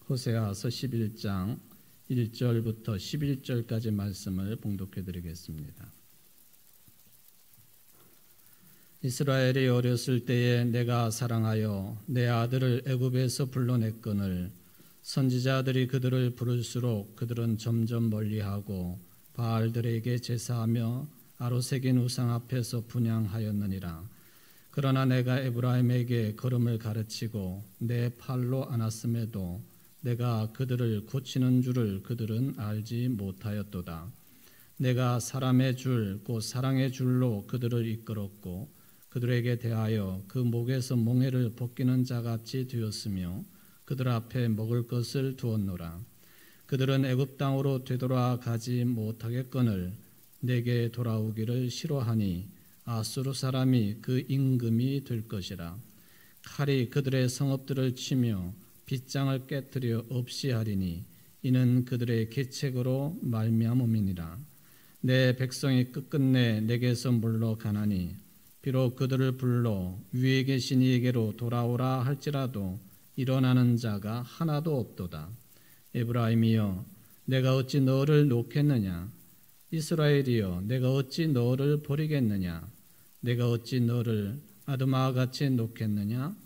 호세아서 11장 1절부터 11절까지 말씀을 봉독해 드리겠습니다. 이스라엘이 어렸을 때에 내가 사랑하여 내 아들을 애굽에서 불러냈거늘 선지자들이 그들을 부를수록 그들은 점점 멀리하고 바알들에게 제사하며 아로새긴 우상 앞에서 분향하였느니라. 그러나 내가 에브라임에게 걸음을 가르치고 내 팔로 안았음에도 내가 그들을 고치는 줄을 그들은 알지 못하였도다. 내가 사람의 줄 곧 사랑의 줄로 그들을 이끌었고 그들에게 대하여 그 목에서 몽해를 벗기는 자같이 되었으며 그들 앞에 먹을 것을 두었노라. 그들은 애굽 땅으로 되돌아가지 못하겠거늘 내게 돌아오기를 싫어하니 아수르 사람이 그 임금이 될 것이라. 칼이 그들의 성읍들을 치며 빗장을 깨뜨려 없이 하리니 이는 그들의 계책으로 말미암음이니라. 내 백성이 끝끝내 내게서 물러가나니 비록 그들을 불러 위에 계신 이에게로 돌아오라 할지라도 일어나는 자가 하나도 없도다. 에브라임이여 내가 어찌 너를 놓겠느냐? 이스라엘이여 내가 어찌 너를 버리겠느냐? 내가 어찌 너를 아드마같이 놓겠느냐?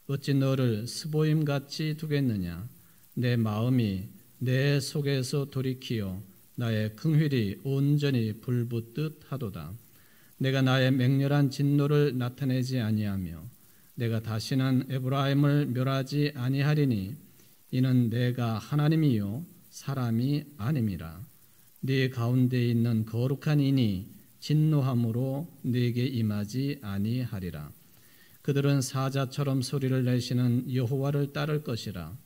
어찌 너를 스보임같이 두겠느냐? 내 마음이 내 속에서 돌이키어 나의 긍휼이 온전히 불붙듯 하도다. 내가 나의 맹렬한 진노를 나타내지 아니하며 내가 다시는 에브라임을 멸하지 아니하리니 이는 내가 하나님이요 사람이 아님이라. 네 가운데 있는 거룩한 이니 진노함으로 네게 임하지 아니하리라. 그들은 사자처럼 소리를 내시는 여호와를 따를 것이라.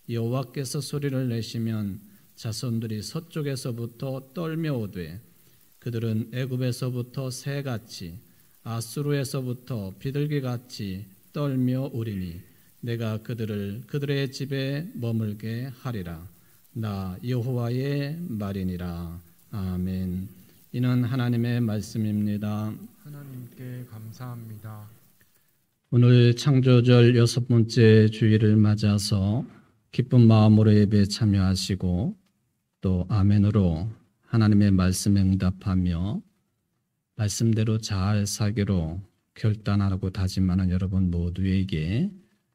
여호와께서 소리를 내시면 자손들이 서쪽에서부터 떨며 오되 그들은 애굽에서부터 새같이 아수르에서부터 비둘기같이 떨며 오리니 내가 그들을 그들의 집에 머물게 하리라. 나 여호와의 말이니라. 아멘. 이는 하나님의 말씀입니다. 하나님께 감사합니다. 오늘 창조절 6번째 주일을 맞아서 기쁜 마음으로 예배에 참여하시고 또 아멘으로 하나님의 말씀에 응답하며 말씀대로 잘 살기로 결단하라고 다짐하는 여러분 모두에게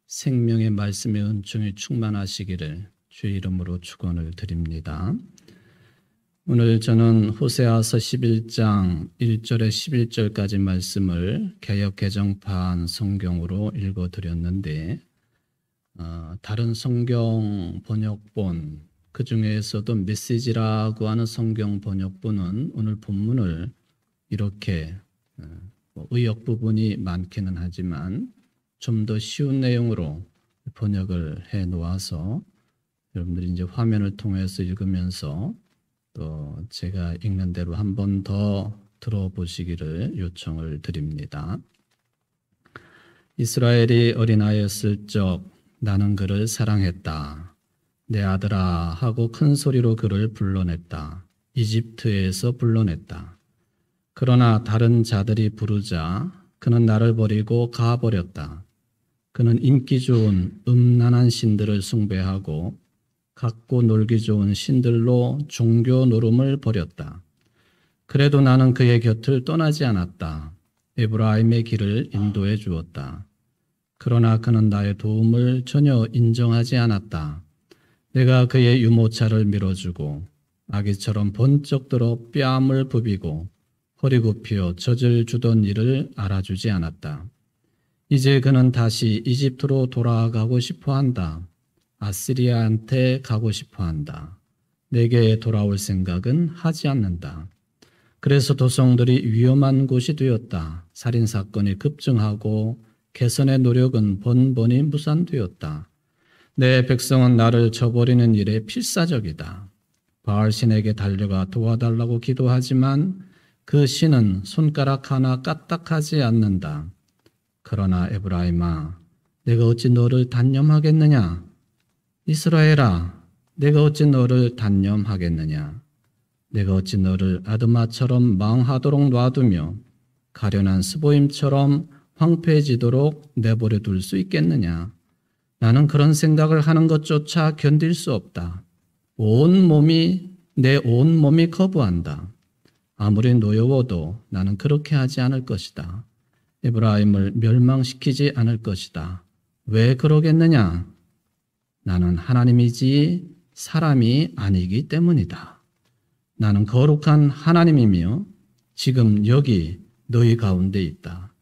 생명의 말씀의 은총이 충만하시기를 주의 이름으로 축원을 드립니다. 오늘 저는 호세아서 11장 1절에 11절까지 말씀을 개역 개정판 성경으로 읽어드렸는데 다른 성경 번역본 그 중에서도 메시지라고 하는 성경 번역본은 오늘 본문을 이렇게 의역 부분이 많기는 하지만 좀 더 쉬운 내용으로 번역을 해 놓아서 여러분들이 이제 화면을 통해서 읽으면서 또 제가 읽는 대로 한 번 더 들어보시기를 요청을 드립니다. 이스라엘이 어린아이였을 적 나는 그를 사랑했다. 내 아들아 하고 큰 소리로 그를 불러냈다. 이집트에서 불러냈다. 그러나 다른 자들이 부르자 그는 나를 버리고 가버렸다. 그는 인기 좋은 음란한 신들을 숭배하고 갖고 놀기 좋은 신들로 종교 노름을 버렸다. 그래도 나는 그의 곁을 떠나지 않았다. 에브라임의 길을 인도해 주었다. 그러나 그는 나의 도움을 전혀 인정하지 않았다. 내가 그의 유모차를 밀어주고 아기처럼 번쩍 들어 뺨을 부비고 허리 굽혀 젖을 주던 일을 알아주지 않았다. 이제 그는 다시 이집트로 돌아가고 싶어한다. 아시리아한테 가고 싶어한다. 내게 돌아올 생각은 하지 않는다. 그래서 도성들이 위험한 곳이 되었다. 살인사건이 급증하고 개선의 노력은 번번이 무산되었다. 내 백성은 나를 저버리는 일에 필사적이다. 바알신에게 달려가 도와달라고 기도하지만 그 신은 손가락 하나 까딱하지 않는다. 그러나 에브라임아, 내가 어찌 너를 단념하겠느냐? 이스라엘아, 내가 어찌 너를 단념하겠느냐? 내가 어찌 너를 아드마처럼 망하도록 놔두며 가련한 스보임처럼 황폐해지도록 내버려 둘 수 있겠느냐? 나는 그런 생각을 하는 것조차 견딜 수 없다. 내 온 몸이 거부한다. 아무리 노여워도 나는 그렇게 하지 않을 것이다. 에브라임을 멸망시키지 않을 것이다. 왜 그러겠느냐? 나는 하나님이지 사람이 아니기 때문이다. 나는 거룩한 하나님이며 지금 여기 너희 가운데 있다.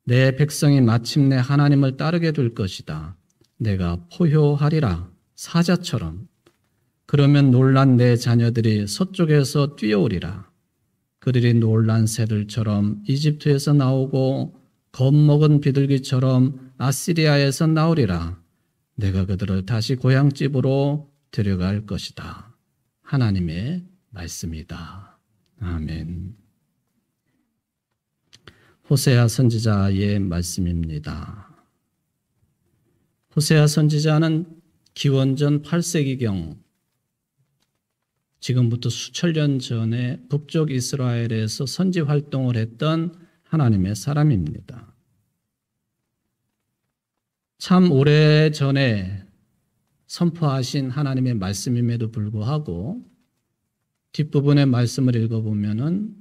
내 백성이 마침내 하나님을 따르게 될 것이다. 내가 포효하리라 사자처럼. 그러면 놀란 내 자녀들이 서쪽에서 뛰어오리라. 그들이 놀란 새들처럼 이집트에서 나오고 겁먹은 비둘기처럼 아시리아에서 나오리라. 내가 그들을 다시 고향집으로 데려갈 것이다. 하나님의 말씀이다. 아멘. 호세아 선지자의 말씀입니다. 호세아 선지자는 기원전 8세기경 지금부터 수천 년 전에 북쪽 이스라엘에서 선지 활동을 했던 하나님의 사람입니다. 참 오래전에 선포하신 하나님의 말씀임에도 불구하고 뒷부분의 말씀을 읽어보면은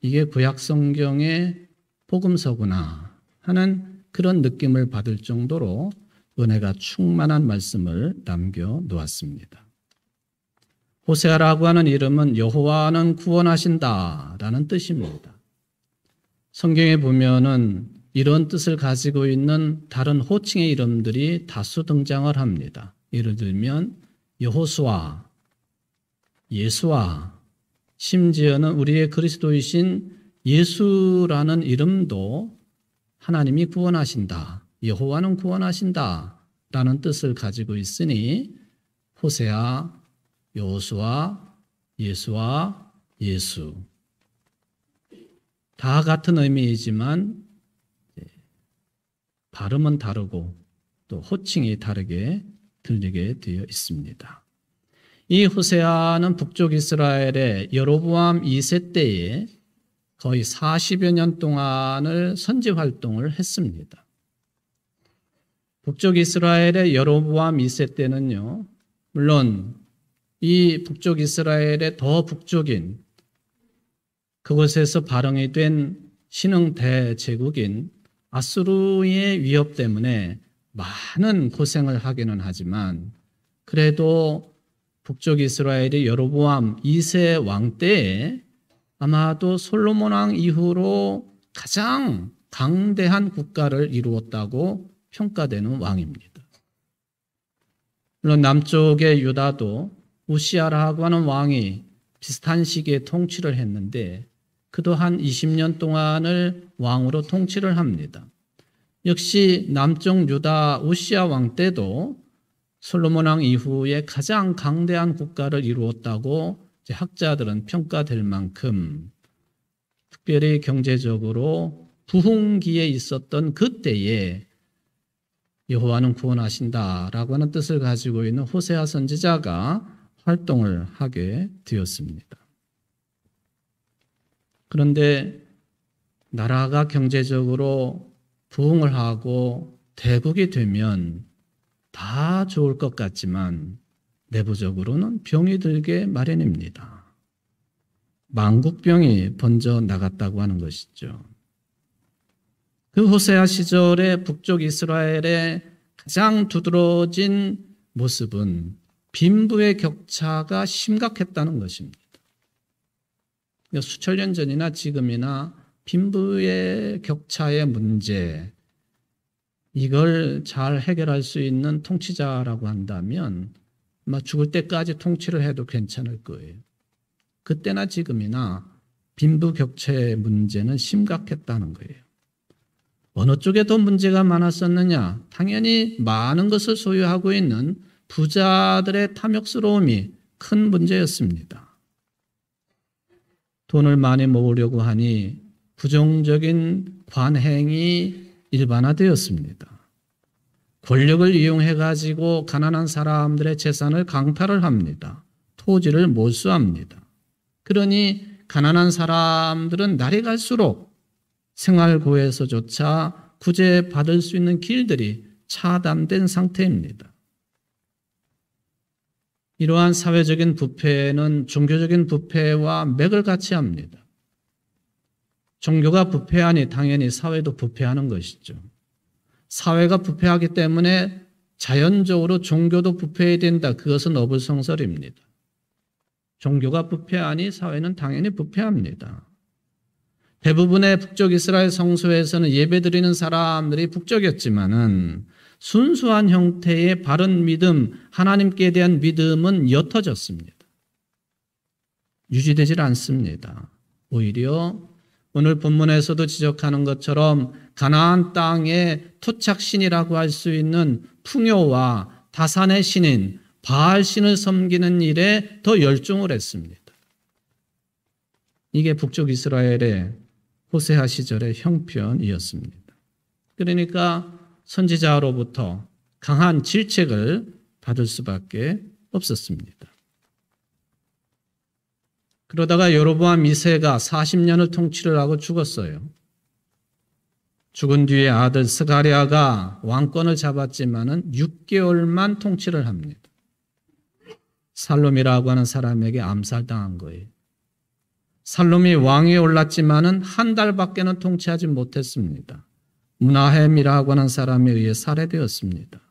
이게 구약 성경의 복음서구나 하는 그런 느낌을 받을 정도로 은혜가 충만한 말씀을 남겨 놓았습니다. 호세아라고 하는 이름은 여호와는 구원하신다라는 뜻입니다. 성경에 보면은 이런 뜻을 가지고 있는 다른 호칭의 이름들이 다수 등장을 합니다. 예를 들면 여호수아, 예수아, 심지어는 우리의 그리스도이신 예수라는 이름도 하나님이 구원하신다, 여호와는 구원하신다 라는 뜻을 가지고 있으니 호세아, 여호수아, 예수아, 예수 다 같은 의미이지만 발음은 다르고 또 호칭이 다르게 들리게 되어 있습니다. 이 호세아는 북쪽 이스라엘의 여로보암 2세 때에 거의 40여 년 동안을 선지 활동을 했습니다. 북쪽 이스라엘의 여로보암 2세 때는요, 물론 이 북쪽 이스라엘의 더 북쪽인 그곳에서 발흥이 된 신흥 대제국인 아수르의 위협 때문에 많은 고생을 하기는 하지만 그래도 북쪽 이스라엘의 여로보암 2세 왕 때에 아마도 솔로몬 왕 이후로 가장 강대한 국가를 이루었다고 평가되는 왕입니다. 물론 남쪽의 유다도 우시아라고 하는 왕이 비슷한 시기에 통치를 했는데 그도 한 20년 동안을 왕으로 통치를 합니다. 역시 남쪽 유다 우시아 왕 때도 솔로몬 왕 이후에 가장 강대한 국가를 이루었다고 학자들은 평가될 만큼 특별히 경제적으로 부흥기에 있었던 그때에 여호와는 구원하신다라고 하는 뜻을 가지고 있는 호세아 선지자가 활동을 하게 되었습니다. 그런데 나라가 경제적으로 부흥을 하고 대국이 되면 다 좋을 것 같지만 내부적으로는 병이 들게 마련입니다. 만국병이 번져 나갔다고 하는 것이죠. 그 호세아 시절의 북쪽 이스라엘의 가장 두드러진 모습은 빈부의 격차가 심각했다는 것입니다. 수천 년 전이나 지금이나 빈부의 격차의 문제, 이걸 잘 해결할 수 있는 통치자라고 한다면 아마 죽을 때까지 통치를 해도 괜찮을 거예요. 그때나 지금이나 빈부 격차의 문제는 심각했다는 거예요. 어느 쪽에 더 문제가 많았었느냐? 당연히 많은 것을 소유하고 있는 부자들의 탐욕스러움이 큰 문제였습니다. 돈을 많이 모으려고 하니 부정적인 관행이 일반화되었습니다. 권력을 이용해 가지고 가난한 사람들의 재산을 강탈을 합니다. 토지를 몰수합니다. 그러니 가난한 사람들은 날이 갈수록 생활고에서조차 구제받을 수 있는 길들이 차단된 상태입니다. 이러한 사회적인 부패는 종교적인 부패와 맥을 같이 합니다. 종교가 부패하니 당연히 사회도 부패하는 것이죠. 사회가 부패하기 때문에 자연적으로 종교도 부패해야 된다. 그것은 어불성설입니다. 종교가 부패하니 사회는 당연히 부패합니다. 대부분의 북쪽 이스라엘 성소에서는 예배드리는 사람들이 북쪽이었지만은 순수한 형태의 바른 믿음, 하나님께 대한 믿음은 옅어졌습니다. 유지되질 않습니다. 오히려 오늘 본문에서도 지적하는 것처럼 가나안 땅의 토착신이라고 할 수 있는 풍요와 다산의 신인 바알신을 섬기는 일에 더 열중을 했습니다. 이게 북쪽 이스라엘의 호세아 시절의 형편이었습니다. 그러니까 선지자로부터 강한 질책을 받을 수밖에 없었습니다. 그러다가 여로보암 2세가 40년을 통치를 하고 죽었어요. 죽은 뒤에 아들 스가랴가 왕권을 잡았지만은 6개월만 통치를 합니다. 살롬이라고 하는 사람에게 암살당한 거예요. 살롬이 왕위에 올랐지만은 한 달밖에는 통치하지 못했습니다. 문하햄이라고 하는 사람에 의해 살해되었습니다.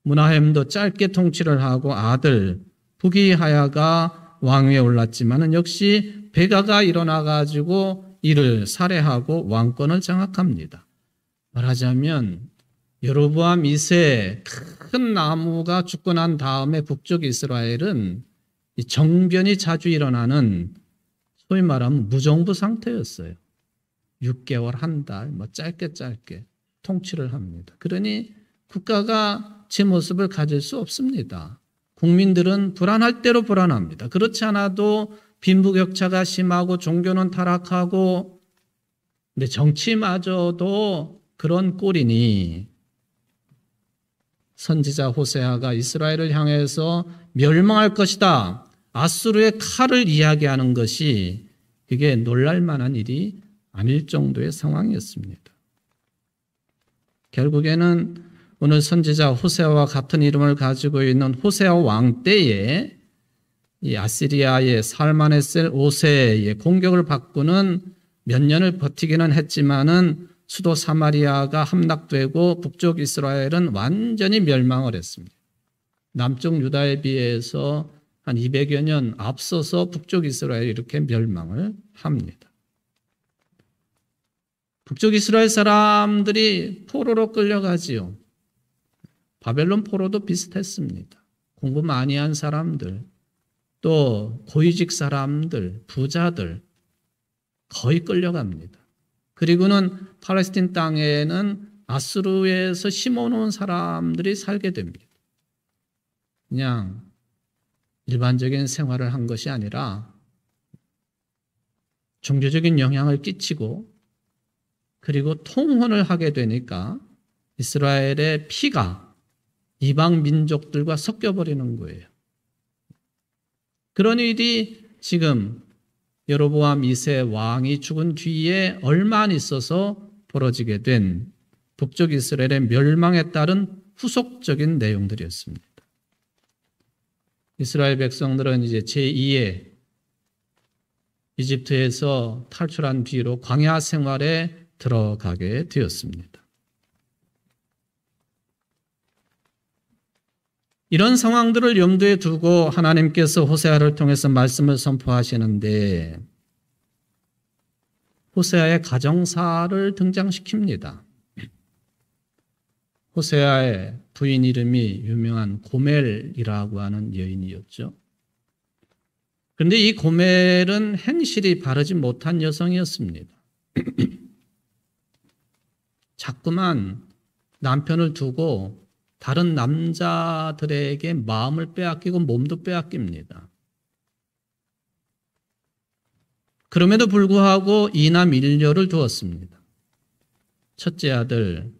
문하햄도 짧게 통치를 하고 아들 부기하야가 왕위에 올랐지만은 역시 베가가 일어나가지고 이를 살해하고 왕권을 장악합니다. 말하자면 여로보암 2세 큰 나무가 죽고 난 다음에 북쪽 이스라엘은 정변이 자주 일어나는 소위 말하면 무정부 상태였어요. 6개월, 한 달, 짧게 통치를 합니다. 그러니 국가가 제 모습을 가질 수 없습니다. 국민들은 불안할 대로 불안합니다. 그렇지 않아도 빈부격차가 심하고 종교는 타락하고, 근데 정치마저도 그런 꼴이니 선지자 호세아가 이스라엘을 향해서 멸망할 것이다. 아수르의 칼을 이야기하는 것이 이게 놀랄 만한 일이 아닐 정도의 상황이었습니다. 결국에는 오늘 선지자 호세아와 같은 이름을 가지고 있는 호세아 왕 때에 이 아시리아의 살마네셀 5세의 공격을 받고는 몇 년을 버티기는 했지만은 수도 사마리아가 함락되고 북쪽 이스라엘은 완전히 멸망을 했습니다. 남쪽 유다에 비해서 한 200여 년 앞서서 북쪽 이스라엘이 이렇게 멸망을 합니다. 북쪽 이스라엘 사람들이 포로로 끌려가지요. 바벨론 포로도 비슷했습니다. 공부 많이 한 사람들, 또 고위직 사람들, 부자들 거의 끌려갑니다. 그리고는 팔레스틴 땅에는 아수르에서 심어놓은 사람들이 살게 됩니다. 그냥 일반적인 생활을 한 것이 아니라 종교적인 영향을 끼치고 그리고 통혼을 하게 되니까 이스라엘의 피가 이방 민족들과 섞여버리는 거예요. 그런 일이 지금 여로보암 2세 왕이 죽은 뒤에 얼마 안 있어서 벌어지게 된 북쪽 이스라엘의 멸망에 따른 후속적인 내용들이었습니다. 이스라엘 백성들은 이제 제2의 이집트에서 탈출한 뒤로 광야 생활에 들어가게 되었습니다. 이런 상황들을 염두에 두고 하나님께서 호세아를 통해서 말씀을 선포하시는데 호세아의 가정사를 등장시킵니다. 호세아의 부인 이름이 유명한 고멜이라고 하는 여인이었죠. 그런데 이 고멜은 행실이 바르지 못한 여성이었습니다. 자꾸만 남편을 두고 다른 남자들에게 마음을 빼앗기고 몸도 빼앗깁니다. 그럼에도 불구하고 이남 일녀를 두었습니다. 첫째 아들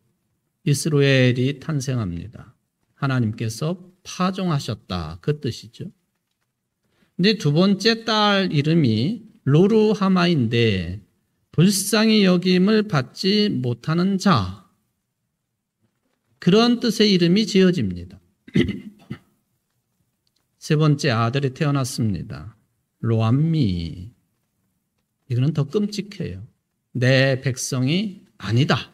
이스로엘이 탄생합니다. 하나님께서 파종하셨다. 그 뜻이죠. 근데 두 번째 딸 이름이 로루하마인데 불쌍히 여김을 받지 못하는 자. 그런 뜻의 이름이 지어집니다. 세 번째 아들이 태어났습니다. 로암미. 이거는 더 끔찍해요. 내 백성이 아니다.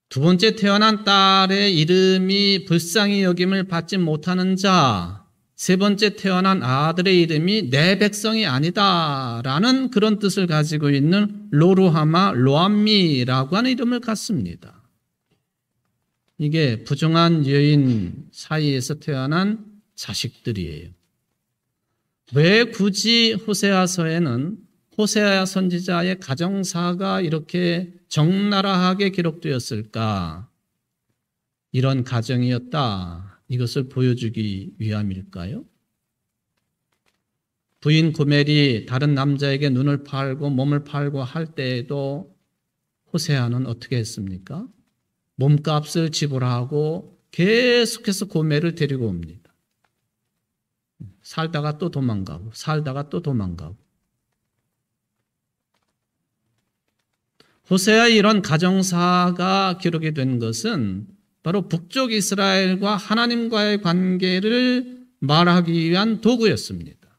두 번째 태어난 딸의 이름이 불쌍히 여김을 받지 못하는 자, 세 번째 태어난 아들의 이름이 내 백성이 아니다라는 그런 뜻을 가지고 있는 로루하마, 로암미라고 하는 이름을 갖습니다. 이게 부정한 여인 사이에서 태어난 자식들이에요. 왜 굳이 호세아서에는 호세아 선지자의 가정사가 이렇게 적나라하게 기록되었을까? 이런 가정이었다. 이것을 보여주기 위함일까요? 부인 고멜이 다른 남자에게 눈을 팔고 몸을 팔고 할 때에도 호세아는 어떻게 했습니까? 몸값을 지불하고 계속해서 고멜을 데리고 옵니다. 살다가 또 도망가고 살다가 또 도망가고. 호세아의 이런 가정사가 기록이 된 것은 바로 북쪽 이스라엘과 하나님과의 관계를 말하기 위한 도구였습니다.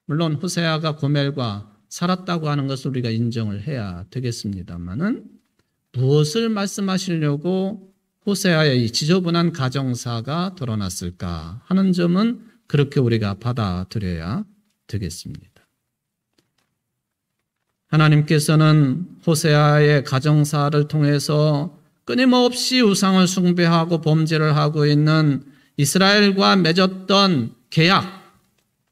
물론 호세아가 고멜과 살았다고 하는 것을 우리가 인정을 해야 되겠습니다만은 무엇을 말씀하시려고 호세아의 이 지저분한 가정사가 드러났을까 하는 점은 그렇게 우리가 받아들여야 되겠습니다. 하나님께서는 호세아의 가정사를 통해서 끊임없이 우상을 숭배하고 범죄를 하고 있는 이스라엘과 맺었던 계약,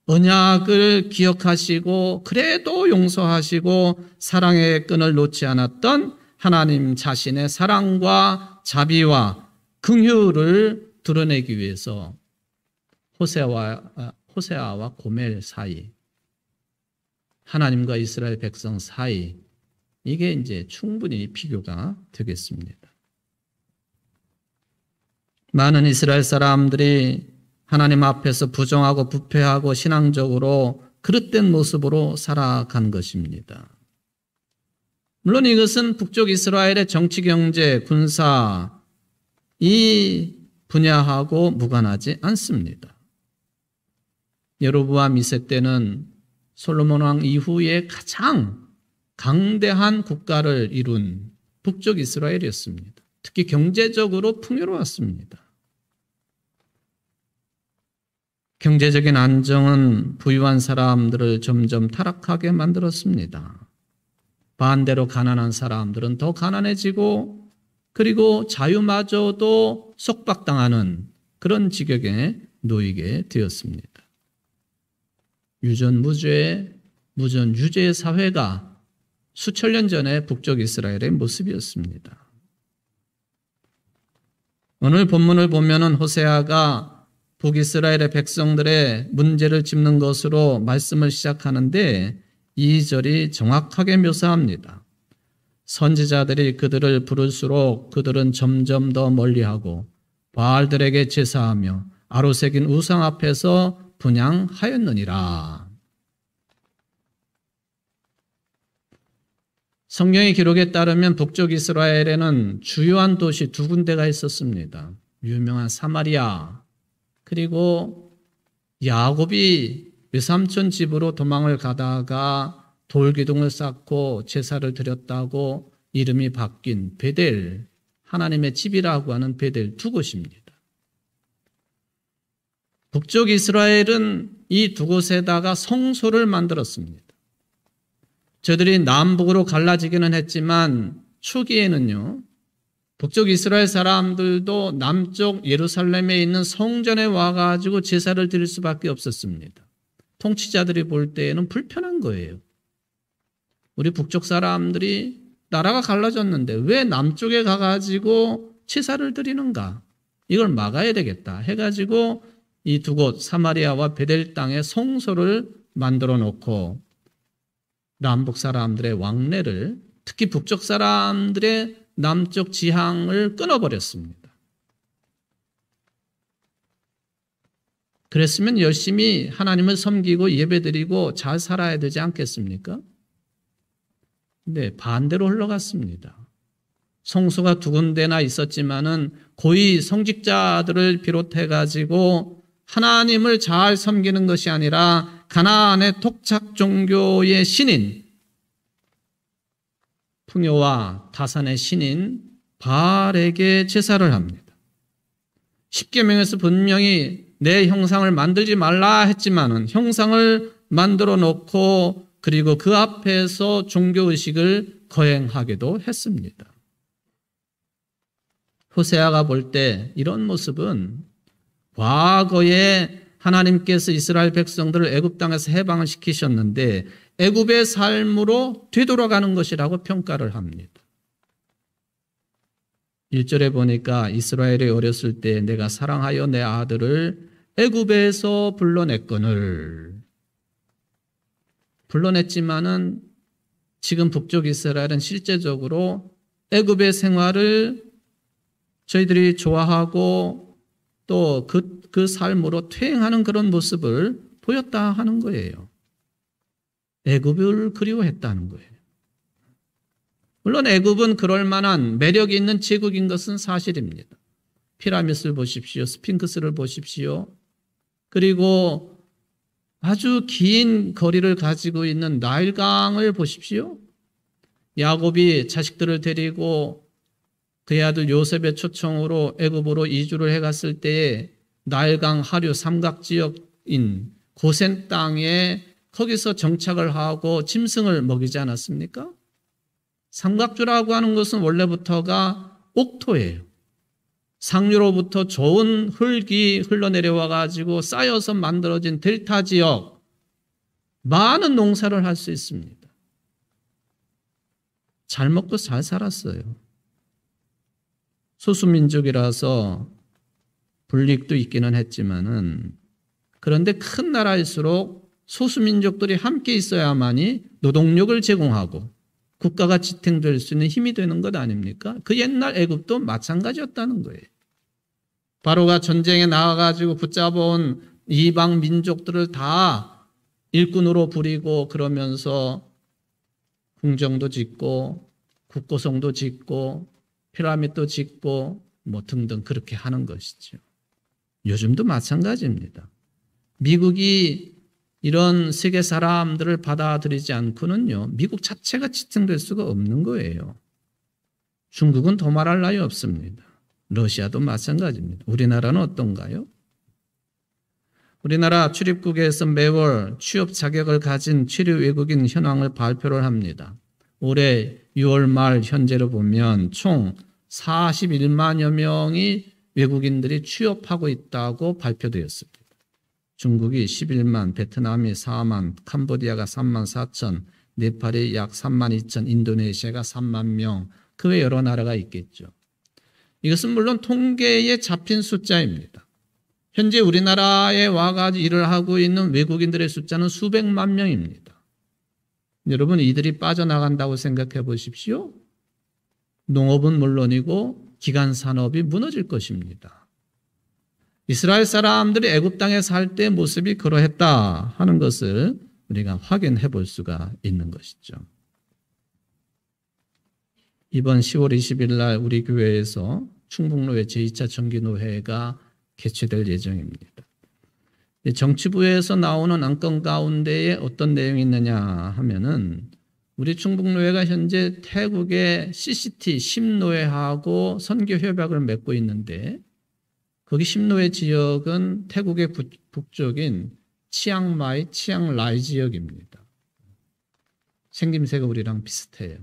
언약을 기억하시고 그래도 용서하시고 사랑의 끈을 놓지 않았던 하나님 자신의 사랑과 자비와 긍휼을 드러내기 위해서 호세아와 고멜 사이, 하나님과 이스라엘 백성 사이, 이게 이제 충분히 비교가 되겠습니다. 많은 이스라엘 사람들이 하나님 앞에서 부정하고 부패하고 신앙적으로 그릇된 모습으로 살아간 것입니다. 물론 이것은 북쪽 이스라엘의 정치, 경제, 군사 이 분야하고 무관하지 않습니다. 여로보암 2세 때는 솔로몬 왕 이후에 가장 강대한 국가를 이룬 북쪽 이스라엘이었습니다. 특히 경제적으로 풍요로웠습니다. 경제적인 안정은 부유한 사람들을 점점 타락하게 만들었습니다. 반대로 가난한 사람들은 더 가난해지고 그리고 자유마저도 속박당하는 그런 지경에 놓이게 되었습니다. 유전무죄, 무전유죄 사회가 수천 년 전에 북쪽 이스라엘의 모습이었습니다. 오늘 본문을 보면은 호세아가 북이스라엘의 백성들의 문제를 짚는 것으로 말씀을 시작하는데 2절이 정확하게 묘사합니다. 선지자들이 그들을 부를수록 그들은 점점 더 멀리하고 바알들에게 제사하며 아로새긴 우상 앞에서 분향하였느니라. 성경의 기록에 따르면 북쪽 이스라엘에는 주요한 도시 두 군데가 있었습니다. 유명한 사마리아, 그리고 야곱이 외삼촌 집으로 도망을 가다가 돌기둥을 쌓고 제사를 드렸다고 이름이 바뀐 베델, 하나님의 집이라고 하는 베델 두 곳입니다. 북쪽 이스라엘은 이 두 곳에다가 성소를 만들었습니다. 저들이 남북으로 갈라지기는 했지만 초기에는요, 북쪽 이스라엘 사람들도 남쪽 예루살렘에 있는 성전에 와가지고 제사를 드릴 수밖에 없었습니다. 통치자들이 볼 때에는 불편한 거예요. 우리 북쪽 사람들이 나라가 갈라졌는데 왜 남쪽에 가가지고 제사를 드리는가? 이걸 막아야 되겠다 해가지고 이 두 곳 사마리아와 베델 땅에 성소를 만들어 놓고 남북 사람들의 왕래를, 특히 북쪽 사람들의 남쪽 지향을 끊어버렸습니다. 그랬으면 열심히 하나님을 섬기고 예배드리고 잘 살아야 되지 않겠습니까? 근데 반대로 흘러갔습니다. 성소가 두 군데나 있었지만은 고위 성직자들을 비롯해 가지고 하나님을 잘 섬기는 것이 아니라 가나안의 토착 종교의 신인 풍요와 타산의 신인 바알에게 제사를 합니다. 십계명에서 분명히 내 형상을 만들지 말라 했지만은 형상을 만들어 놓고 그리고 그 앞에서 종교의식을 거행하기도 했습니다. 호세아가 볼 때 이런 모습은 과거에 하나님께서 이스라엘 백성들을 애굽 땅에서 해방을 시키셨는데 애굽의 삶으로 되돌아가는 것이라고 평가를 합니다. 1절에 보니까 이스라엘이 어렸을 때 내가 사랑하여 내 아들을 애굽에서 불러냈거늘. 불러냈지만은 지금 북쪽 이스라엘은 실제적으로 애굽의 생활을 저희들이 좋아하고 또 그 삶으로 퇴행하는 그런 모습을 보였다 하는 거예요. 애굽을 그리워했다는 거예요. 물론 애굽은 그럴 만한 매력이 있는 제국인 것은 사실입니다. 피라미드를 보십시오. 스핑크스를 보십시오. 그리고 아주 긴 거리를 가지고 있는 나일강을 보십시오. 야곱이 자식들을 데리고 그의 아들 요셉의 초청으로 애굽으로 이주를 해갔을 때에 나일강 하류 삼각지역인 고센 땅에 거기서 정착을 하고 짐승을 먹이지 않았습니까? 삼각주라고 하는 것은 원래부터가 옥토예요. 상류로부터 좋은 흙이 흘러내려와 가지고 쌓여서 만들어진 델타 지역, 많은 농사를 할 수 있습니다. 잘 먹고 잘 살았어요. 소수민족이라서 불이익도 있기는 했지만은 그런데 큰 나라일수록 소수민족들이 함께 있어야만이 노동력을 제공하고 국가가 지탱될 수 있는 힘이 되는 것 아닙니까? 그 옛날 애굽도 마찬가지였다는 거예요. 바로가 전쟁에 나와가지고 붙잡아온 이방 민족들을 다 일꾼으로 부리고 그러면서 궁정도 짓고 국고성도 짓고 피라미드도 짓고 뭐 등등 그렇게 하는 것이죠. 요즘도 마찬가지입니다. 미국이 이런 세계 사람들을 받아들이지 않고는요, 미국 자체가 지탱될 수가 없는 거예요. 중국은 더 말할 나위 없습니다. 러시아도 마찬가지입니다. 우리나라는 어떤가요? 우리나라 출입국에서 매월 취업 자격을 가진 취류 외국인 현황을 발표를 합니다. 올해 6월 말 현재로 보면 총 41만여 명이 외국인들이 취업하고 있다고 발표되었습니다. 중국이 11만, 베트남이 4만, 캄보디아가 3만 4천, 네팔이 약 3만 2천, 인도네시아가 3만 명, 그 외 여러 나라가 있겠죠. 이것은 물론 통계에 잡힌 숫자입니다. 현재 우리나라에 와가지고 일을 하고 있는 외국인들의 숫자는 수백만 명입니다. 여러분, 이들이 빠져나간다고 생각해 보십시오. 농업은 물론이고 기간 산업이 무너질 것입니다. 이스라엘 사람들이 애굽 땅에 살 때 모습이 그러했다 하는 것을 우리가 확인해 볼 수가 있는 것이죠. 이번 10월 20일 날 우리 교회에서 충북로회 제2차 정기노회가 개최될 예정입니다. 정치부에서 나오는 안건 가운데에 어떤 내용이 있느냐 하면은 우리 충북노회가 현재 태국의 CCT 심노회하고 선교 협약을 맺고 있는데 거기 심노회 지역은 태국의 북쪽인 치앙마이, 치앙라이 지역입니다. 생김새가 우리랑 비슷해요.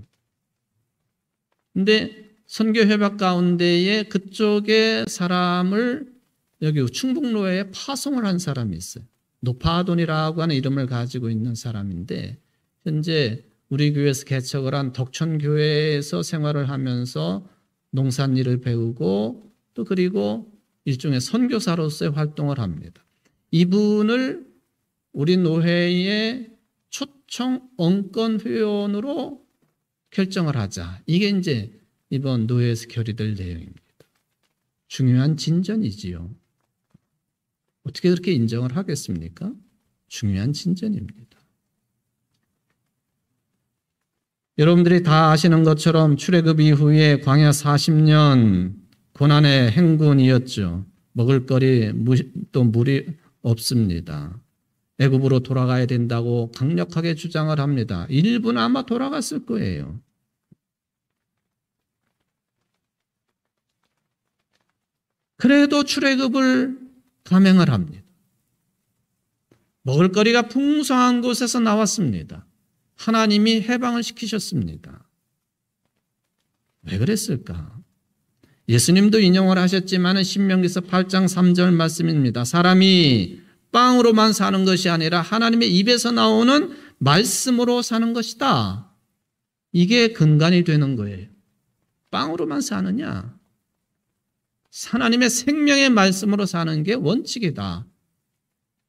근데 선교 협약 가운데에 그쪽의 사람을 여기 충북노회에 파송을 한 사람이 있어요. 노파돈이라고 하는 이름을 가지고 있는 사람인데 현재 우리 교회에서 개척을 한 덕천교회에서 생활을 하면서 농산일을 배우고 또 그리고 일종의 선교사로서의 활동을 합니다. 이분을 우리 노회의 초청 언권 회원으로 결정을 하자. 이게 이제 이번 노회에서 결의될 내용입니다. 중요한 진전이지요. 어떻게 그렇게 인정을 하겠습니까? 중요한 진전입니다. 여러분들이 다 아시는 것처럼 출애굽 이후에 광야 40년 고난의 행군이었죠. 먹을거리 또 물이 없습니다. 애굽으로 돌아가야 된다고 강력하게 주장을 합니다. 일부는 아마 돌아갔을 거예요. 그래도 출애굽을 감행을 합니다. 먹을거리가 풍성한 곳에서 나왔습니다. 하나님이 해방을 시키셨습니다. 왜 그랬을까? 예수님도 인용을 하셨지만 신명기서 8장 3절 말씀입니다. 사람이 빵으로만 사는 것이 아니라 하나님의 입에서 나오는 말씀으로 사는 것이다. 이게 근간이 되는 거예요. 빵으로만 사느냐? 하나님의 생명의 말씀으로 사는 게 원칙이다.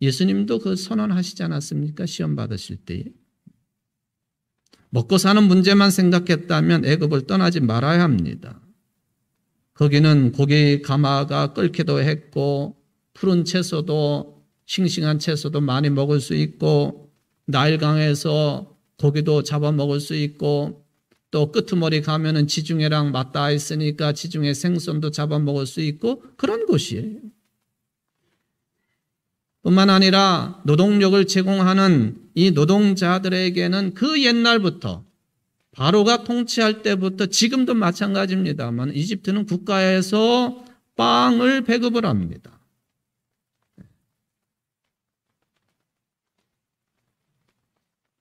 예수님도 그 선언하시지 않았습니까? 시험 받으실 때에. 먹고 사는 문제만 생각했다면 애굽을 떠나지 말아야 합니다. 거기는 고기 가마가 끓기도 했고 푸른 채소도 싱싱한 채소도 많이 먹을 수 있고 나일강에서 고기도 잡아 먹을 수 있고 또 끄트머리 가면은 지중해랑 맞닿아 있으니까 지중해 생선도 잡아 먹을 수 있고 그런 곳이에요. 뿐만 아니라 노동력을 제공하는 이 노동자들에게는 그 옛날부터 바로가 통치할 때부터 지금도 마찬가지입니다만 이집트는 국가에서 빵을 배급을 합니다.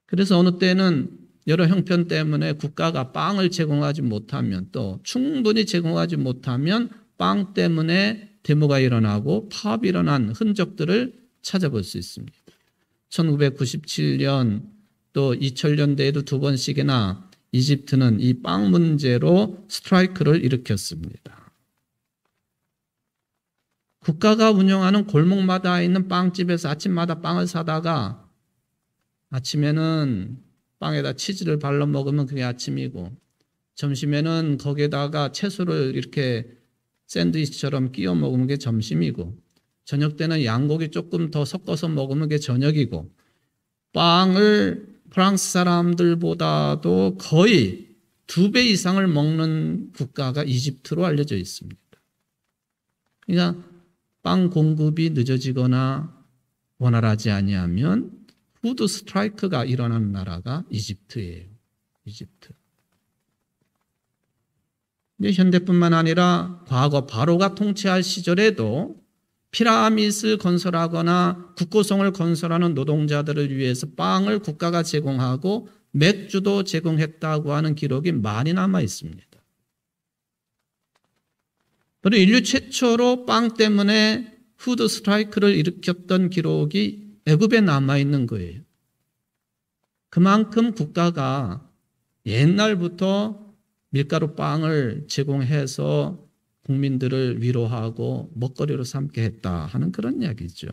그래서 어느 때는 여러 형편 때문에 국가가 빵을 제공하지 못하면 또 충분히 제공하지 못하면 빵 때문에 데모가 일어나고 파업이 일어난 흔적들을 찾아볼 수 있습니다. 1997년 또 2000년대에도 두 번씩이나 이집트는 이 빵 문제로 스트라이크를 일으켰습니다. 국가가 운영하는 골목마다 있는 빵집에서 아침마다 빵을 사다가 아침에는 빵에다 치즈를 발라 먹으면 그게 아침이고 점심에는 거기에다가 채소를 이렇게 샌드위치처럼 끼워 먹으면 그게 점심이고 저녁 때는 양고기 조금 더 섞어서 먹으면 그게 저녁이고 빵을 프랑스 사람들보다도 거의 2배 이상을 먹는 국가가 이집트로 알려져 있습니다. 그러니까 빵 공급이 늦어지거나 원활하지 아니하면 푸드 스트라이크가 일어나는 나라가 이집트예요. 이집트. 근데 현대뿐만 아니라 과거 바로가 통치할 시절에도 피라밋을 건설하거나 국고성을 건설하는 노동자들을 위해서 빵을 국가가 제공하고 맥주도 제공했다고 하는 기록이 많이 남아 있습니다. 그리고 인류 최초로 빵 때문에 푸드 스트라이크를 일으켰던 기록이 애굽에 남아있는 거예요. 그만큼 국가가 옛날부터 밀가루 빵을 제공해서 국민들을 위로하고 먹거리로 삼게 했다 하는 그런 이야기죠.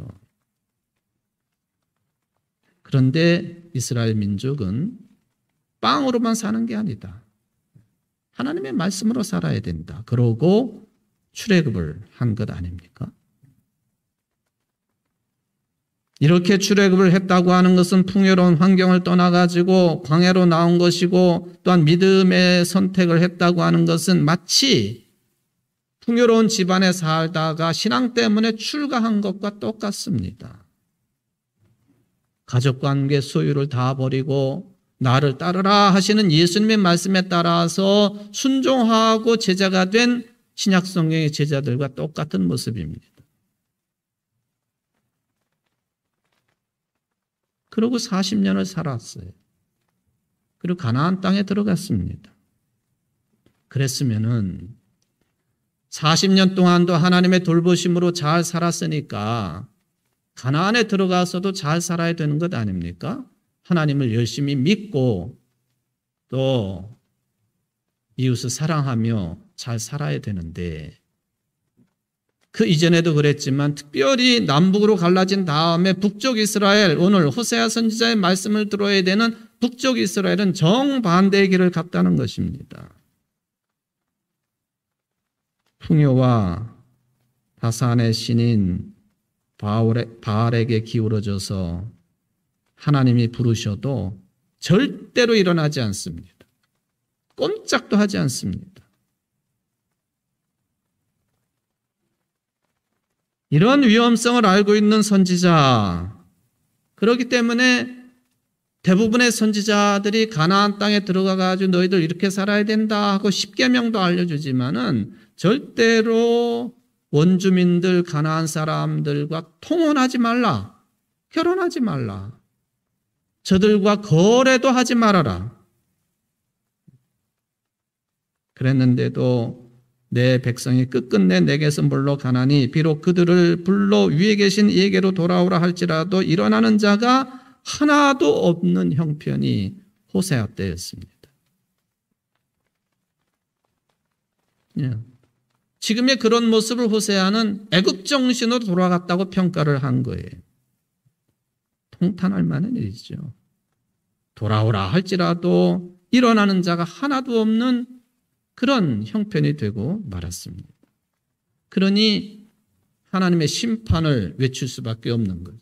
그런데 이스라엘 민족은 빵으로만 사는 게 아니다. 하나님의 말씀으로 살아야 된다. 그러고 출애굽을 한 것 아닙니까? 이렇게 출애굽을 했다고 하는 것은 풍요로운 환경을 떠나가지고 광야로 나온 것이고 또한 믿음의 선택을 했다고 하는 것은 마치 풍요로운 집안에 살다가 신앙 때문에 출가한 것과 똑같습니다. 가족관계 소유를 다 버리고 나를 따르라 하시는 예수님의 말씀에 따라서 순종하고 제자가 된 신약성경의 제자들과 똑같은 모습입니다. 그리고 40년을 살았어요. 그리고 가나안 땅에 들어갔습니다. 그랬으면은 40년 동안도 하나님의 돌보심으로 잘 살았으니까 가나안에 들어가서도 잘 살아야 되는 것 아닙니까? 하나님을 열심히 믿고 또 이웃을 사랑하며 잘 살아야 되는데 그 이전에도 그랬지만 특별히 남북으로 갈라진 다음에 북쪽 이스라엘, 오늘 호세아 선지자의 말씀을 들어야 되는 북쪽 이스라엘은 정반대의 길을 갔다는 것입니다. 풍요와 바산의 신인 바알에게 기울어져서 하나님이 부르셔도 절대로 일어나지 않습니다. 꼼짝도 하지 않습니다. 이런 위험성을 알고 있는 선지자, 그렇기 때문에 대부분의 선지자들이 가나안 땅에 들어가가지고 너희들 이렇게 살아야 된다 하고 십계명도 알려주지만은 절대로 원주민들 가나안 사람들과 통혼하지 말라, 결혼하지 말라, 저들과 거래도 하지 말아라. 그랬는데도 내 백성이 끝끝내 내게서 물러가나니 비록 그들을 불러 위에 계신 이에게로 돌아오라 할지라도 일어나는 자가 하나도 없는 형편이 호세아 때였습니다. 지금의 그런 모습을 호세아는 애국 정신으로 돌아갔다고 평가를 한 거예요. 통탄할 만한 일이죠. 돌아오라 할지라도 일어나는 자가 하나도 없는 그런 형편이 되고 말았습니다. 그러니 하나님의 심판을 외칠 수밖에 없는 거죠.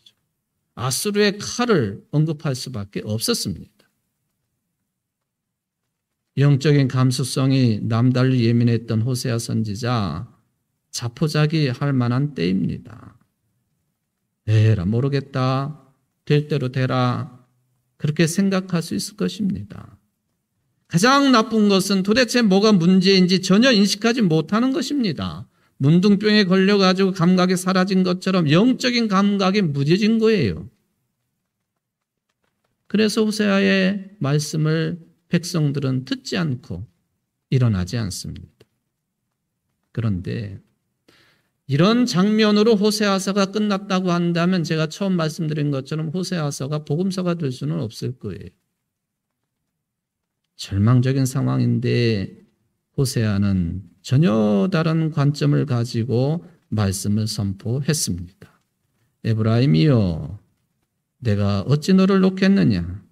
아수르의 칼을 언급할 수밖에 없었습니다. 영적인 감수성이 남달리 예민했던 호세아 선지자, 자포자기 할 만한 때입니다. 에라 모르겠다, 될 대로 되라, 그렇게 생각할 수 있을 것입니다. 가장 나쁜 것은 도대체 뭐가 문제인지 전혀 인식하지 못하는 것입니다. 문둥병에 걸려가지고 감각이 사라진 것처럼 영적인 감각이 무뎌진 거예요. 그래서 호세아의 말씀을 백성들은 듣지 않고 일어나지 않습니다. 그런데 이런 장면으로 호세아서가 끝났다고 한다면 제가 처음 말씀드린 것처럼 호세아서가 복음서가 될 수는 없을 거예요. 절망적인 상황인데 호세아는 전혀 다른 관점을 가지고 말씀을 선포했습니다. 에브라임이여, 내가 어찌 너를 놓겠느냐?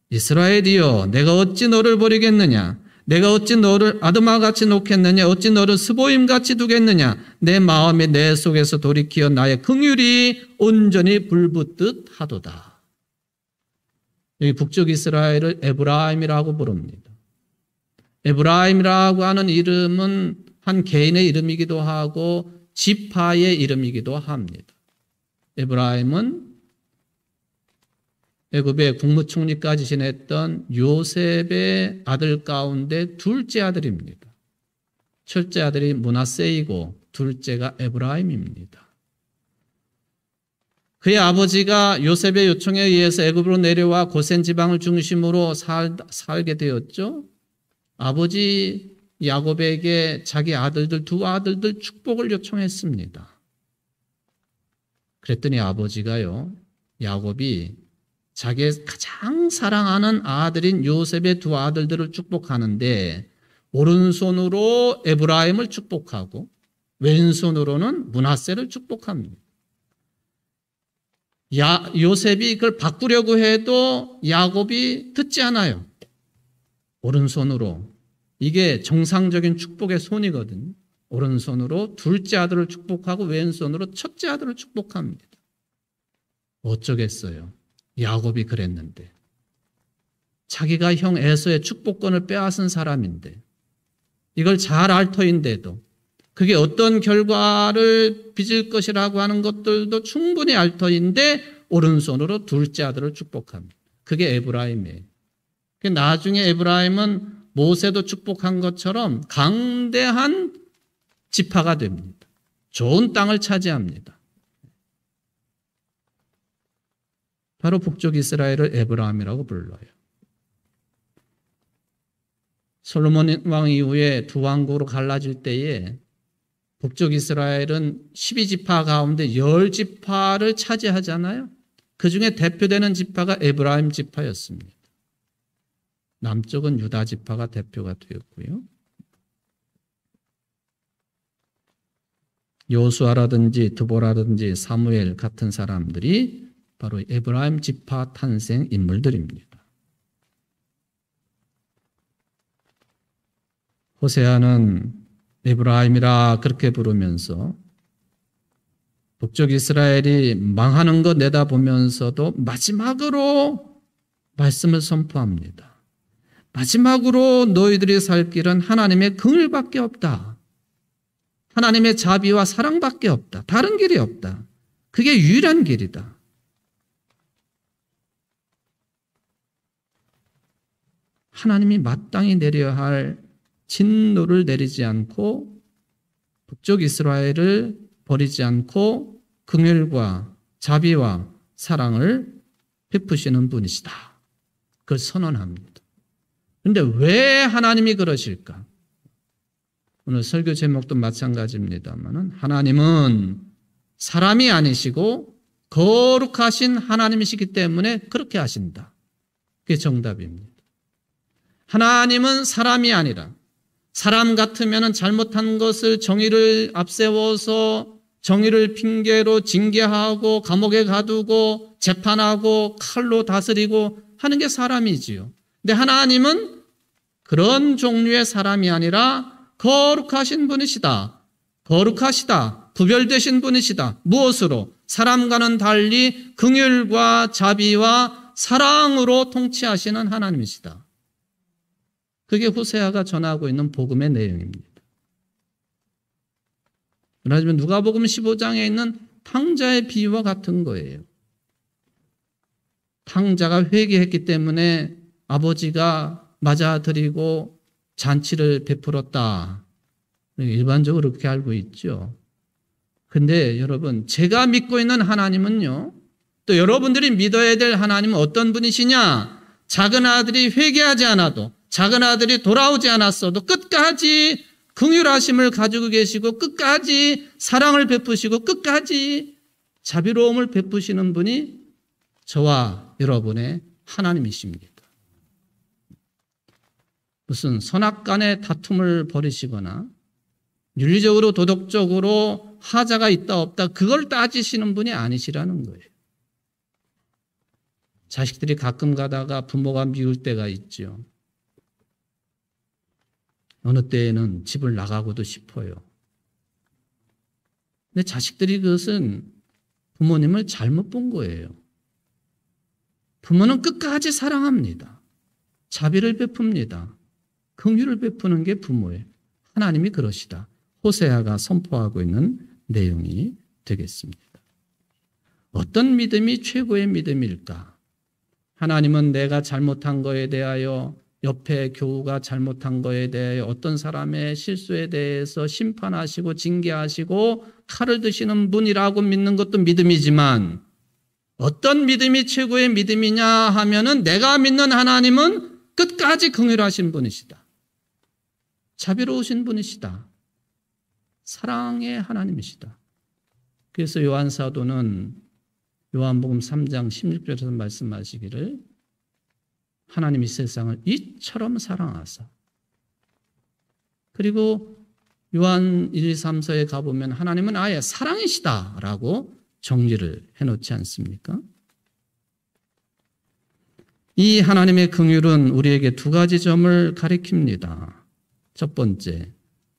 이스라엘이여, 내가 어찌 너를 버리겠느냐? 내가 어찌 너를 아드마같이 놓겠느냐? 어찌 너를 스보임같이 두겠느냐? 내 마음이 내 속에서 돌이키어 나의 긍휼이 온전히 불붙듯 하도다. 여기 북쪽 이스라엘을 에브라임이라고 부릅니다. 에브라임이라고 하는 이름은 한 개인의 이름이기도 하고 지파의 이름이기도 합니다. 에브라임은 애굽의 국무총리까지 지냈던 요셉의 아들 가운데 둘째 아들입니다. 첫째 아들이 므낫세이고 둘째가 에브라임입니다. 그의 아버지가 요셉의 요청에 의해서 애굽으로 내려와 고센 지방을 중심으로 살게 되었죠. 아버지 야곱에게 자기 아들들, 두 아들들 축복을 요청했습니다. 그랬더니 아버지가요, 야곱이 자기의 가장 사랑하는 아들인 요셉의 두 아들들을 축복하는데 오른손으로 에브라임을 축복하고 왼손으로는 므낫세를 축복합니다. 요셉이 그걸 바꾸려고 해도 야곱이 듣지 않아요. 오른손으로. 이게 정상적인 축복의 손이거든요. 오른손으로 둘째 아들을 축복하고 왼손으로 첫째 아들을 축복합니다. 어쩌겠어요. 야곱이 그랬는데. 자기가 형 에서의 축복권을 빼앗은 사람인데 이걸 잘 알 터인데도 그게 어떤 결과를 빚을 것이라고 하는 것들도 충분히 알 터인데 오른손으로 둘째 아들을 축복합니다. 그게 에브라임이에요. 나중에 에브라임은 모세도 축복한 것처럼 강대한 지파가 됩니다. 좋은 땅을 차지합니다. 바로 북쪽 이스라엘을 에브라임이라고 불러요. 솔로몬 왕 이후에 두 왕국으로 갈라질 때에 북쪽 이스라엘은 12지파 가운데 10지파를 차지하잖아요. 그 중에 대표되는 지파가 에브라임 지파였습니다. 남쪽은 유다 지파가 대표가 되었고요. 요수아라든지 드보라든지 사무엘 같은 사람들이 바로 에브라임 지파 탄생 인물들입니다. 호세아는 에브라임이라 그렇게 부르면서 북쪽 이스라엘이 망하는 거 내다보면서도 마지막으로 말씀을 선포합니다. 마지막으로 너희들이 살 길은 하나님의 긍휼밖에 없다. 하나님의 자비와 사랑밖에 없다. 다른 길이 없다. 그게 유일한 길이다. 하나님이 마땅히 내려야 할 진노를 내리지 않고 북쪽 이스라엘을 버리지 않고 긍휼과 자비와 사랑을 베푸시는 분이시다. 그걸 선언합니다. 그런데 왜 하나님이 그러실까? 오늘 설교 제목도 마찬가지입니다만 하나님은 사람이 아니시고 거룩하신 하나님이시기 때문에 그렇게 하신다. 그게 정답입니다. 하나님은 사람이 아니라 사람 같으면 잘못한 것을 정의를 앞세워서 정의를 핑계로 징계하고 감옥에 가두고 재판하고 칼로 다스리고 하는 게 사람이지요. 근데 하나님은 그런 종류의 사람이 아니라 거룩하신 분이시다. 거룩하시다. 구별되신 분이시다. 무엇으로? 사람과는 달리 긍휼과 자비와 사랑으로 통치하시는 하나님이시다. 그게 호세아가 전하고 있는 복음의 내용입니다. 그러면 누가복음 15장에 있는 탕자의 비유와 같은 거예요. 탕자가 회개했기 때문에 아버지가 맞아들이고 잔치를 베풀었다. 일반적으로 그렇게 알고 있죠. 근데 여러분, 제가 믿고 있는 하나님은요, 또 여러분들이 믿어야 될 하나님은 어떤 분이시냐? 작은 아들이 회개하지 않아도, 작은 아들이 돌아오지 않았어도 끝까지 긍휼하심을 가지고 계시고 끝까지 사랑을 베푸시고 끝까지 자비로움을 베푸시는 분이 저와 여러분의 하나님이십니다. 무슨 선악간의 다툼을 벌이시거나 윤리적으로 도덕적으로 하자가 있다 없다 그걸 따지시는 분이 아니시라는 거예요. 자식들이 가끔 가다가 부모가 미울 때가 있죠. 어느 때에는 집을 나가고도 싶어요. 근데 자식들이 그것은 부모님을 잘못 본 거예요. 부모는 끝까지 사랑합니다. 자비를 베풉니다. 긍휼을 베푸는 게 부모예요. 하나님이 그러시다. 호세아가 선포하고 있는 내용이 되겠습니다. 어떤 믿음이 최고의 믿음일까? 하나님은 내가 잘못한 거에 대하여, 옆에 교우가 잘못한 거에 대하여, 어떤 사람의 실수에 대해서 심판하시고 징계하시고 칼을 드시는 분이라고 믿는 것도 믿음이지만, 어떤 믿음이 최고의 믿음이냐 하면은 내가 믿는 하나님은 끝까지 긍휼하신 분이시다. 자비로우신 분이시다. 사랑의 하나님이시다. 그래서 요한 사도는 요한복음 3장 16절에서 말씀하시기를 하나님이 세상을 이처럼 사랑하사, 그리고 요한 1, 2, 3서에 가보면 하나님은 아예 사랑이시다라고 정리를 해놓지 않습니까? 이 하나님의 긍휼은 우리에게 두 가지 점을 가리킵니다. 첫 번째,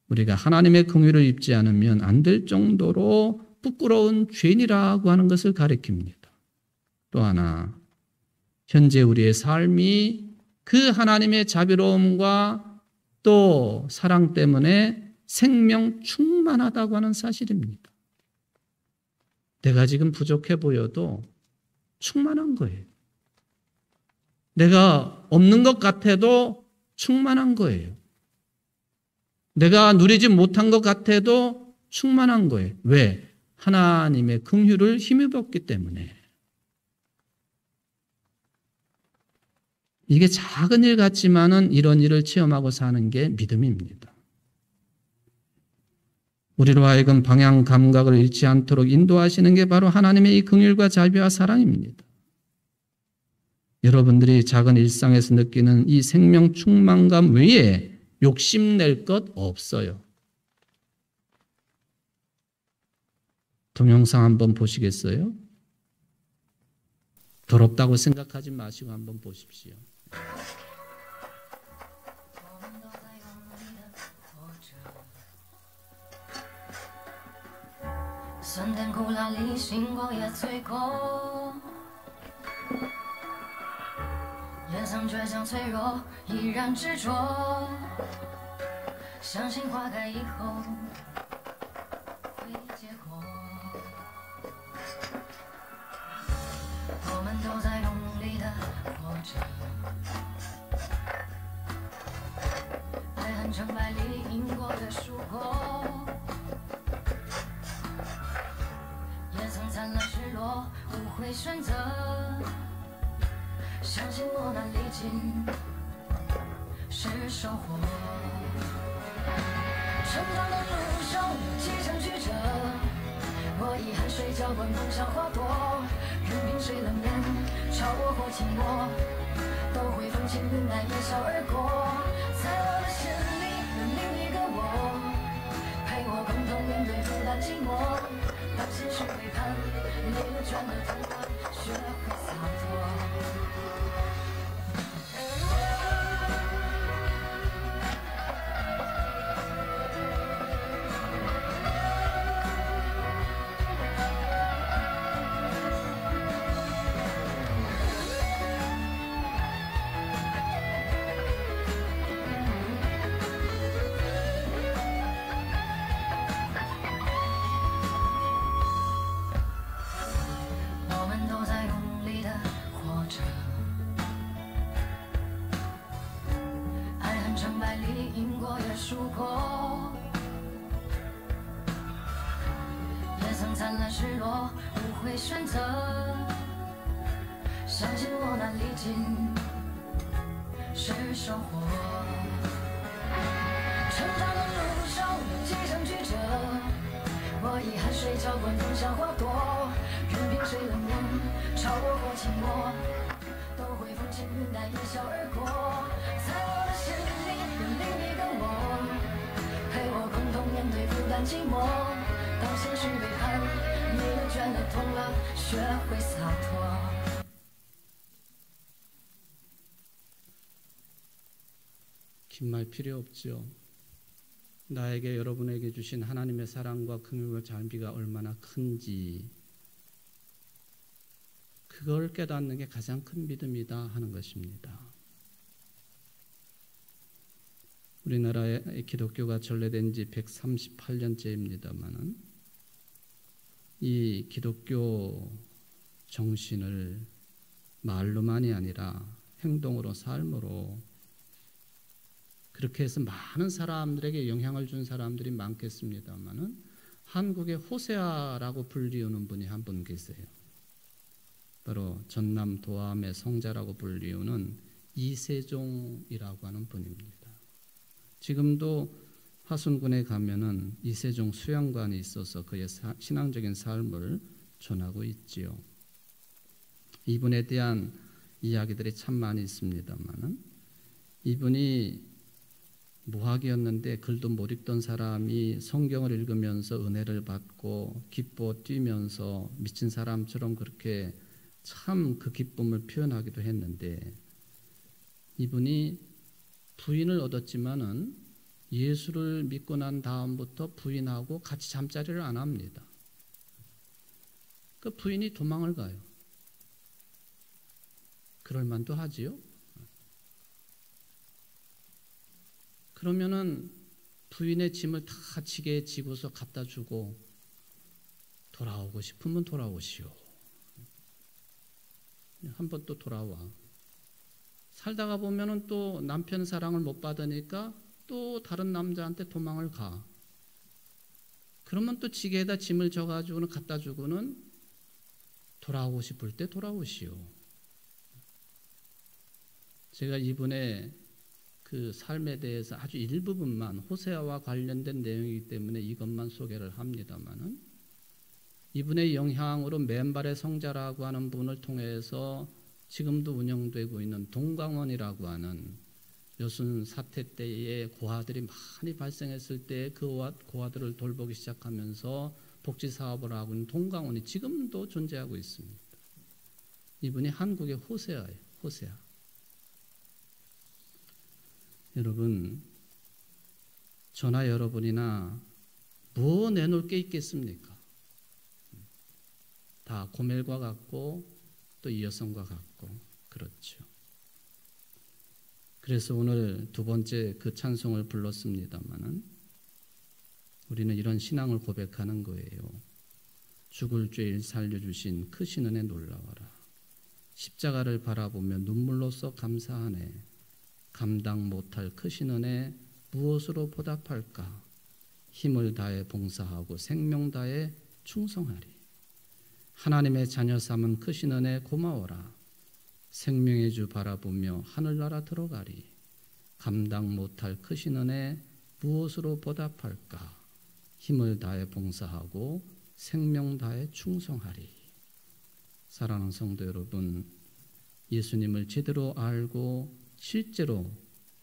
우리가 하나님의 긍휼을 입지 않으면 안 될 정도로 부끄러운 죄인이라고 하는 것을 가리킵니다. 또 하나, 현재 우리의 삶이 그 하나님의 자비로움과 또 사랑 때문에 생명 충만하다고 하는 사실입니다. 내가 지금 부족해 보여도 충만한 거예요. 내가 없는 것 같아도 충만한 거예요. 내가 누리지 못한 것 같아도 충만한 거예요. 왜? 하나님의 긍휼을 힘입었기 때문에. 이게 작은 일 같지만은 이런 일을 체험하고 사는 게 믿음입니다. 우리로 하여금 방향 감각을 잃지 않도록 인도하시는 게 바로 하나님의 이 긍휼과 자비와 사랑입니다. 여러분들이 작은 일상에서 느끼는 이 생명 충만감 외에 욕심낼 것 없어요. 동영상 한번 보시겠어요? 더럽다고 생각하지 마시고 한번 보십시오. 脸上倔强脆弱，依然执着，相信花开以后会有结果。我们都在用力的活着，爱恨成败里赢过的输过，也曾灿烂失落，无悔选择。相信磨难历尽是收获，成长的路上几程曲折，我以汗水浇灌梦想花朵，任凭谁冷眼嘲我或轻我，都会风轻云淡一笑而过。在我的心里有另一个我，陪我共同面对孤单寂寞，当现实背叛你了倦了痛了，学会洒脱。灿烂失落，无悔选择，相信磨难历尽是收获。成长的路上有几程曲折，我以汗水浇灌梦想花朵，任凭谁冷眼嘲我或轻我，都会风轻云淡一笑而过。在我的心里有另一个我，陪我共同面对孤单寂寞，当现实背叛你了倦了痛了，学会洒脱。긴 말 필요 없죠. 나에게 여러분에게 주신 하나님의 사랑과 긍휼과 자비가 얼마나 큰지 그걸 깨닫는 게 가장 큰 믿음이다 하는 것입니다. 우리나라에 기독교가 전래된 지 138년째입니다만은 이 기독교 정신을 말로만이 아니라 행동으로 삶으로 그렇게 해서 많은 사람들에게 영향을 준 사람들이 많겠습니다만은 한국의 호세아라고 불리우는 분이 한 분 계세요. 바로 전남 도암의 성자라고 불리우는 이세종이라고 하는 분입니다. 지금도 화순군에 가면은 이세종 수양관이 있어서 그의 신앙적인 삶을 전하고 있지요. 이분에 대한 이야기들이 참 많이 있습니다만은 이분이 무학이었는데 글도 못 읽던 사람이 성경을 읽으면서 은혜를 받고 기뻐 뛰면서 미친 사람처럼 그렇게 참 그 기쁨을 표현하기도 했는데 이분이 부인을 얻었지만은 예수를 믿고 난 다음부터 부인하고 같이 잠자리를 안 합니다. 그 부인이 도망을 가요. 그럴 만도 하지요. 그러면은 부인의 짐을 다 지게에 지고서 갖다 주고 돌아오고 싶으면 돌아오시오. 한 번 또 돌아와. 살다가 보면은 또 남편 사랑을 못 받으니까 또 다른 남자한테 도망을 가. 그러면 또 지게에다 짐을 져가지고는 갖다 주고는 돌아오고 싶을 때 돌아오시오. 제가 이분의 그 삶에 대해서 아주 일부분만 호세아와 관련된 내용이기 때문에 이것만 소개를 합니다만은 이분의 영향으로 맨발의 성자라고 하는 분을 통해서 지금도 운영되고 있는 동강원이라고 하는 여순 사태 때에 고아들이 많이 발생했을 때 그 고아들을 돌보기 시작하면서 복지 사업을 하고 있는 동강원이 지금도 존재하고 있습니다. 이분이 한국의 호세아예요. 호세아. 여러분, 저나 여러분이나 뭐 내놓을 게 있겠습니까? 다 고멜과 같고 또 이 여성과 같고 그렇죠. 그래서 오늘 두 번째 그 찬송을 불렀습니다마는 우리는 이런 신앙을 고백하는 거예요. 죽을 죄일 살려주신 크신 은혜 놀라워라. 십자가를 바라보며 눈물로써 감사하네. 감당 못할 크신 은혜 무엇으로 보답할까? 힘을 다해 봉사하고 생명 다해 충성하리. 하나님의 자녀 삼은 크신 은혜 고마워라. 생명의 주 바라보며 하늘나라 들어가리. 감당 못할 크신 은혜 무엇으로 보답할까? 힘을 다해 봉사하고 생명 다해 충성하리. 사랑하는 성도 여러분, 예수님을 제대로 알고 실제로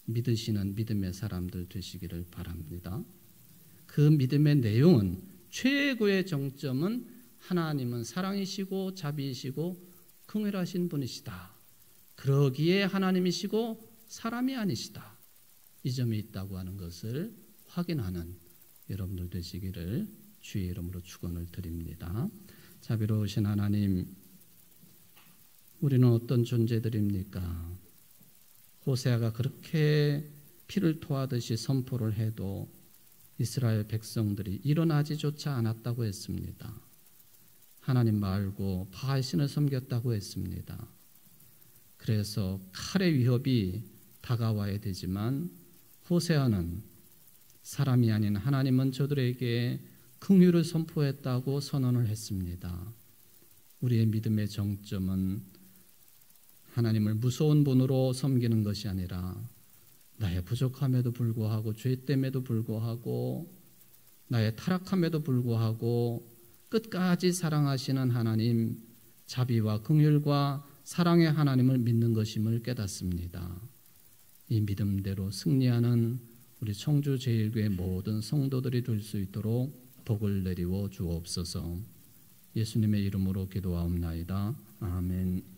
믿으시는 믿음의 사람들 되시기를 바랍니다. 그 믿음의 내용은 최고의 정점은 하나님은 사랑이시고 자비이시고 긍휼하신 분이시다. 그러기에 하나님이시고 사람이 아니시다. 이 점이 있다고 하는 것을 확인하는 여러분들 되시기를 주의 이름으로 축원을 드립니다. 자비로우신 하나님, 우리는 어떤 존재들입니까? 호세아가 그렇게 피를 토하듯이 선포를 해도 이스라엘 백성들이 일어나지조차 않았다고 했습니다. 하나님 말고 바알신을 섬겼다고 했습니다. 그래서 칼의 위협이 다가와야 되지만 호세아는 사람이 아닌 하나님은 저들에게 긍휼을 선포했다고 선언을 했습니다. 우리의 믿음의 정점은 하나님을 무서운 분으로 섬기는 것이 아니라 나의 부족함에도 불구하고 죄 때문에도 불구하고 나의 타락함에도 불구하고 끝까지 사랑하시는 하나님, 자비와 긍휼과 사랑의 하나님을 믿는 것임을 깨닫습니다. 이 믿음대로 승리하는 우리 청주제일교회 모든 성도들이 될 수 있도록 복을 내리워 주옵소서. 예수님의 이름으로 기도하옵나이다. 아멘.